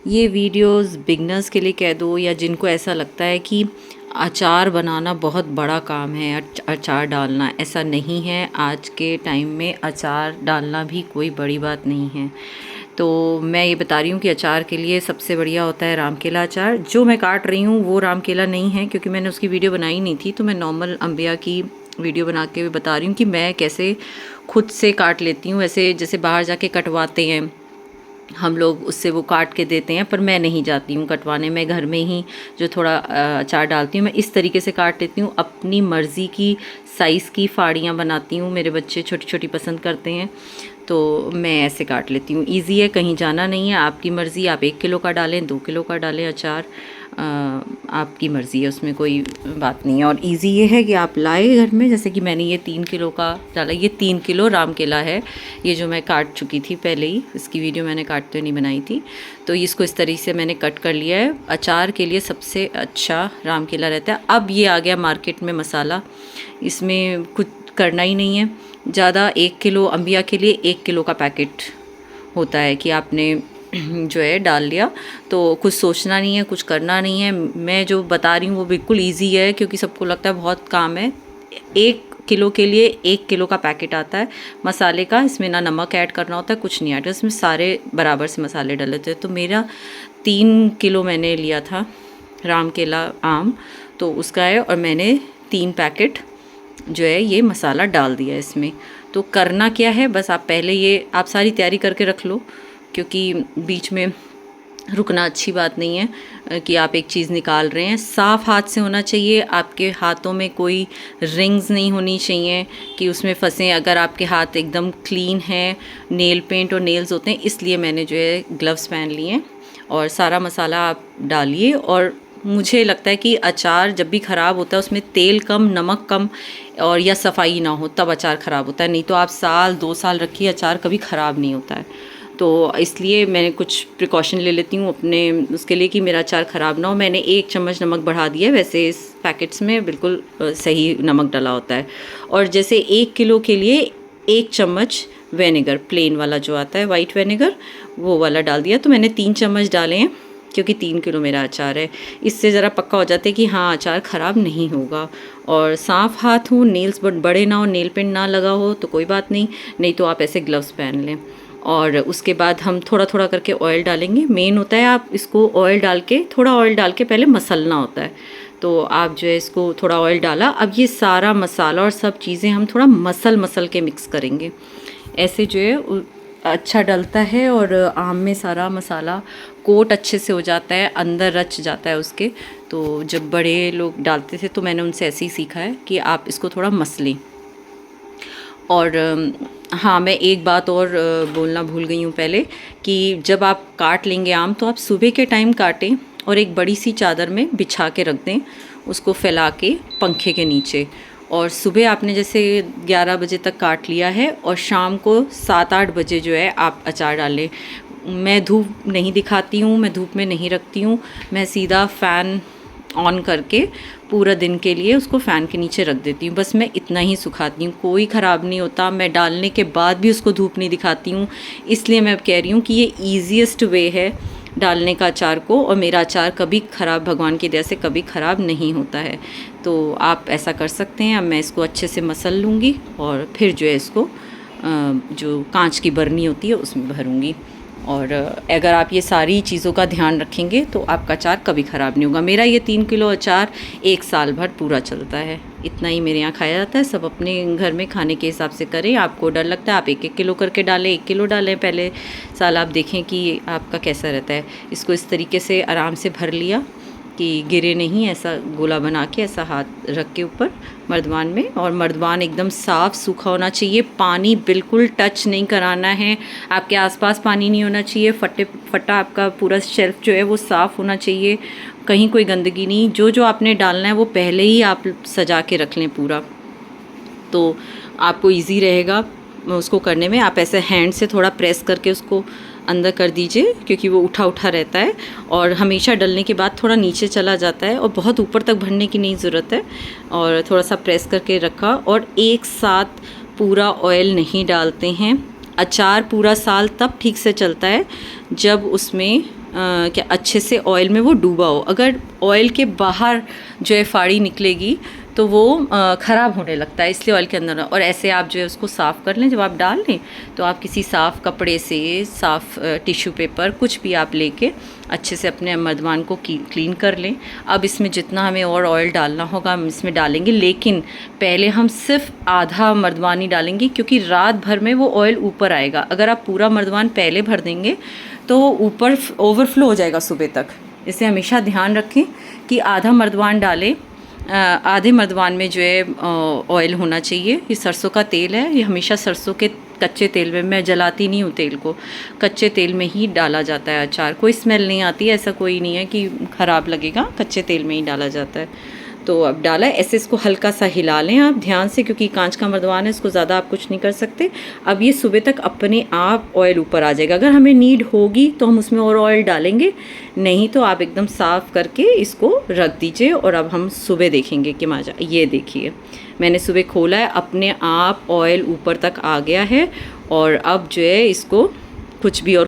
ये videos beginners के लिए कह दो या जिनको ऐसा लगता है कि अचार बनाना बहुत बड़ा काम है, अचार डालना, ऐसा नहीं है। आज के टाइम में अचार डालना भी कोई बड़ी बात नहीं है। तो मैं ये बता रही हूँ कि अचार के लिए सबसे बढ़िया होता है राम केला अचार। जो मैं काट रही हूँ वो राम केला नहीं है, क्योंकि मैंने उसकी वीडियो बनाई नहीं थी, तो मैं नॉर्मल अम्बिया की वीडियो बना के बता रही हूँ कि मैं कैसे खुद से काट लेती हूँ। ऐसे जैसे बाहर जाके कटवाते हैं हम लोग, उससे वो काट के देते हैं, पर मैं नहीं जाती हूँ कटवाने। मैं घर में ही जो थोड़ा अचार डालती हूँ, मैं इस तरीके से काट लेती हूँ। अपनी मर्ज़ी की साइज़ की फाड़ियाँ बनाती हूँ। मेरे बच्चे छोटी छोटी पसंद करते हैं, तो मैं ऐसे काट लेती हूँ। ईज़ी है, कहीं जाना नहीं है, आपकी मर्ज़ी। आप 1 किलो का डालें, 2 किलो का डालें अचार, आपकी मर्ज़ी है, उसमें कोई बात नहीं है। और इजी ये है कि आप लाए घर में, जैसे कि मैंने ये 3 किलो का डाला। ये 3 किलो राम केला है, ये जो मैं काट चुकी थी पहले ही, इसकी वीडियो मैंने काटते नहीं बनाई थी। तो इसको इस तरीके से मैंने कट कर लिया है। अचार के लिए सबसे अच्छा राम केला रहता है। अब ये आ गया मार्केट में मसाला, इसमें कुछ करना ही नहीं है ज़्यादा। 1 किलो अम्बिया के लिए 1 किलो का पैकेट होता है कि आपने जो है डाल लिया, तो कुछ सोचना नहीं है, कुछ करना नहीं है। मैं जो बता रही हूँ वो बिल्कुल इजी है, क्योंकि सबको लगता है बहुत काम है। 1 किलो के लिए 1 किलो का पैकेट आता है मसाले का। इसमें ना नमक ऐड करना होता है, कुछ नहीं ऐड, इसमें सारे बराबर से मसाले डले होते हैं। तो मेरा 3 किलो मैंने लिया था राम केला आम, तो उसका है, और मैंने 3 पैकेट जो है ये मसाला डाल दिया इसमें। तो करना क्या है, बस आप पहले ये आप सारी तैयारी करके रख लो, क्योंकि बीच में रुकना अच्छी बात नहीं है कि आप एक चीज़ निकाल रहे हैं। साफ़ हाथ से होना चाहिए, आपके हाथों में कोई रिंग्स नहीं होनी चाहिए कि उसमें फंसें। अगर आपके हाथ एकदम क्लीन है, नेल पेंट और नेल्स होते हैं, इसलिए मैंने जो है ग्लव्स पहन लिए हैं। और सारा मसाला आप डालिए। और मुझे लगता है कि अचार जब भी ख़राब होता है उसमें तेल कम, नमक कम और या सफाई ना हो, तब अचार ख़राब होता है। नहीं तो आप साल 2 साल रखिए, अचार कभी ख़राब नहीं होता है। तो इसलिए मैंने कुछ प्रिकॉशन ले लेती हूँ अपने उसके लिए कि मेरा अचार ख़राब ना हो। मैंने 1 चम्मच नमक बढ़ा दिया है, वैसे इस पैकेट्स में बिल्कुल सही नमक डला होता है। और जैसे 1 किलो के लिए 1 चम्मच विनेगर, प्लेन वाला जो आता है वाइट विनेगर, वो वाला डाल दिया। तो मैंने 3 चम्मच डाले हैं, क्योंकि 3 किलो मेरा अचार है। इससे ज़रा पक्का हो जाता है कि हाँ अचार ख़राब नहीं होगा। और साफ़ हाथ हो, नेल्स बड़े ना हो, नेल पेंट ना लगा हो तो कोई बात नहीं, नहीं तो आप ऐसे ग्लव्स पहन लें। और उसके बाद हम थोड़ा थोड़ा करके ऑयल डालेंगे। मेन होता है आप इसको ऑयल डाल के, थोड़ा ऑयल डाल के पहले मसलना होता है। तो आप जो है इसको थोड़ा ऑयल डाला, अब ये सारा मसाला और सब चीज़ें हम थोड़ा मसल के मिक्स करेंगे। ऐसे जो है अच्छा डलता है, और आम में सारा मसाला कोट अच्छे से हो जाता है, अंदर रच जाता है उसके। तो जब बड़े लोग डालते थे तो मैंने उनसे ऐसे ही सीखा है कि आप इसको थोड़ा मसलें। और हाँ, मैं एक बात और बोलना भूल गई हूँ पहले, कि जब आप काट लेंगे आम, तो आप सुबह के टाइम काटें और एक बड़ी सी चादर में बिछा के रख दें, उसको फैला के पंखे के नीचे। और सुबह आपने जैसे 11 बजे तक काट लिया है, और शाम को 7-8 बजे जो है आप अचार डालें। मैं धूप नहीं दिखाती हूँ, मैं धूप में नहीं रखती हूँ, मैं सीधा फ़ैन ऑन करके पूरा दिन के लिए उसको फ़ैन के नीचे रख देती हूँ। बस मैं इतना ही सुखाती हूँ, कोई ख़राब नहीं होता। मैं डालने के बाद भी उसको धूप नहीं दिखाती हूँ, इसलिए मैं अब कह रही हूँ कि ये ईज़ीएस्ट वे है डालने का अचार को। और मेरा अचार कभी ख़राब, भगवान की दया से कभी ख़राब नहीं होता है। तो आप ऐसा कर सकते हैं। अब मैं इसको अच्छे से मसल लूँगी, और फिर जो है इसको जो कांच की बरनी होती है उसमें भरूँगी। और अगर आप ये सारी चीज़ों का ध्यान रखेंगे तो आपका अचार कभी ख़राब नहीं होगा। मेरा ये 3 किलो अचार 1 साल भर पूरा चलता है। इतना ही मेरे यहाँ खाया जाता है। सब अपने घर में खाने के हिसाब से करें। आपको डर लगता है आप 1-1 किलो करके डालें, 1 किलो डालें पहले साल, आप देखें कि आपका कैसा रहता है। इसको इस तरीके से आराम से भर लिया कि गिरे नहीं, ऐसा गोला बना के ऐसा हाथ रख के ऊपर मर्दवान में। और मर्दवान एकदम साफ़ सूखा होना चाहिए, पानी बिल्कुल टच नहीं कराना है, आपके आसपास पानी नहीं होना चाहिए। फटा आपका पूरा शेल्फ जो है वो साफ़ होना चाहिए, कहीं कोई गंदगी नहीं। जो जो आपने डालना है वो पहले ही आप सजा के रख लें पूरा, तो आपको ईजी रहेगा उसको करने में। आप ऐसे हैंड से थोड़ा प्रेस करके उसको अंदर कर दीजिए, क्योंकि वो उठा उठा रहता है, और हमेशा डलने के बाद थोड़ा नीचे चला जाता है, और बहुत ऊपर तक भरने की नहीं ज़रूरत है। और थोड़ा सा प्रेस करके रखा, और एक साथ पूरा ऑयल नहीं डालते हैं। अचार पूरा साल तब ठीक से चलता है जब उसमें क्या अच्छे से ऑयल में वो डूबा हो। अगर ऑयल के बाहर जो है फाड़ी निकलेगी तो वो ख़राब होने लगता है, इसलिए ऑयल के अंदर। और ऐसे आप जो है उसको साफ़ कर लें। जब आप डाल लें तो आप किसी साफ़ कपड़े से, साफ़ टिश्यू पेपर कुछ भी आप लेके अच्छे से अपने मर्दवान को क्लीन कर लें। अब इसमें जितना हमें और ऑयल डालना होगा हम इसमें डालेंगे, लेकिन पहले हम सिर्फ आधा मर्दवान ही डालेंगे क्योंकि रात भर में वो ऑयल ऊपर आएगा। अगर आप पूरा मर्दवान पहले भर देंगे तो ऊपर ओवरफ्लो हो जाएगा सुबह तक। इससे हमेशा ध्यान रखें कि आधा मर्दवान डालें। आधे मर्दवान में जो है ऑयल होना चाहिए। ये सरसों का तेल है, ये हमेशा सरसों के कच्चे तेल में, मैं जलाती नहीं हूँ तेल को, कच्चे तेल में ही डाला जाता है अचार। कोई स्मेल नहीं आती है, ऐसा कोई नहीं है कि ख़राब लगेगा, कच्चे तेल में ही डाला जाता है। तो अब डाला है, ऐसे इसको हल्का सा हिला लें आप ध्यान से, क्योंकि कांच का मर्दवान है, इसको ज़्यादा आप कुछ नहीं कर सकते। अब ये सुबह तक अपने आप ऑयल ऊपर आ जाएगा। अगर हमें नीड होगी तो हम उसमें और ऑयल डालेंगे, नहीं तो आप एकदम साफ़ करके इसको रख दीजिए। और अब हम सुबह देखेंगे कि माजा, ये देखिए मैंने सुबह खोला है, अपने आप ऑयल ऊपर तक आ गया है। और अब जो है इसको कुछ भी और